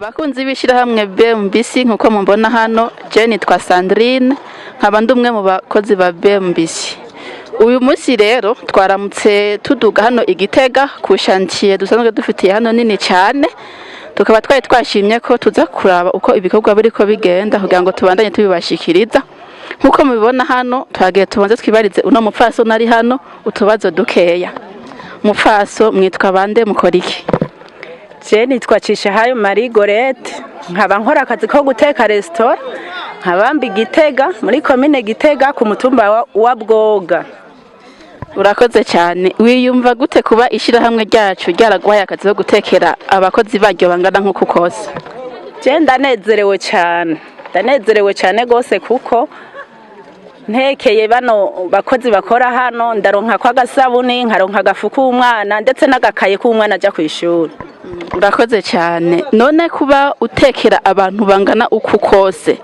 Bakunzi b'Ishirahamwe BMBC nkuko mumbona hano, je nitwa Sandrine nkaba ndumwe mu bakozi ba BMBC. Uyu munsi rero twaramutse tuduga hano Igitega ku chantier dusanzwe dufitiye hano nini cyane. Tukaba twashimye ko tuza kuraba uko ibikorwa biriko bigenda kugira ngo tubandanye tubibashikiriza. Nkuko mubibona hano twagiye tubanze twibarize uno mupfaso nari hano utubazo dukeya. Mupfaso mwitwa bande mukora iki? Je nitwa Ishirahamwe Marie Gorete nkaba nkora akazi ko guteka restaurant nkabamba Igitega muri commune Gitega ku mutumba wa Bwoga. Urakoze cyane. Wiyumva gute kuba ishirahamwe ryacu ryaragwaye akazi ko gutekera abakozi baryo bangana nkuko kose? Je ndanezerewe cyane gose kuko ntekeye bano bakozi bakora hano ndaronka kwa gasabuni nkaronka agafuku umwana ndetse n'agakaye k'umwana aja kwishura. Urakoze cyane. None kuba utekera abantu bangana uko kose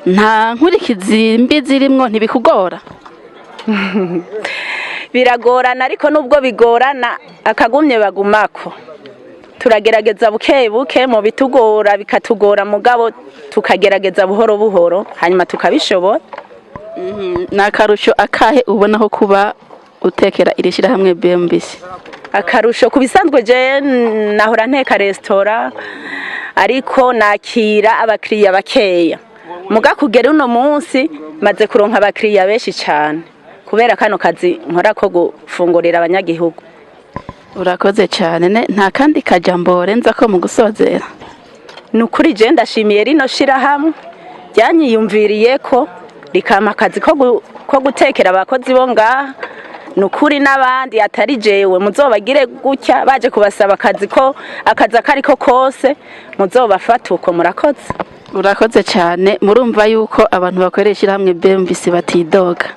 nta nkurikizi mbi zirimwo ntibikugora? Biragorana ariko nubwo bigorana akagumye bagumako. Turagerageza buke mu bitugora bikatugora mugabo tukagerageza buhoro buhoro hanyuma tukabishobora. Nakarusho akahe ubonaho kuba utekera irishirahamwe BMBC? Akarusho kubisanzwe je nahora nteka restaurant ariko nakira abakiriya bakeya. Muga kugera uno munsi maze kuronka abakiriya benshi cyane kubera kano kazi nkora ko gufungurira abanyagihugu. Urakoze cyane. Nta kandi kajambo renza ko mu gusozera? Nukuri je ndashimiye rino shirahamwe ryanyiyumviriye ko rikama akazi ko gutekera abakozi bo ngaha. Nukuri n'abandi atari jewe muzobagire gutya baje kubasaba akazi akariko kose muzobafata uko. Murakoze. Urakoze cyane. Murumva yuko abantu bakoresha hamwe BMBC batidoga.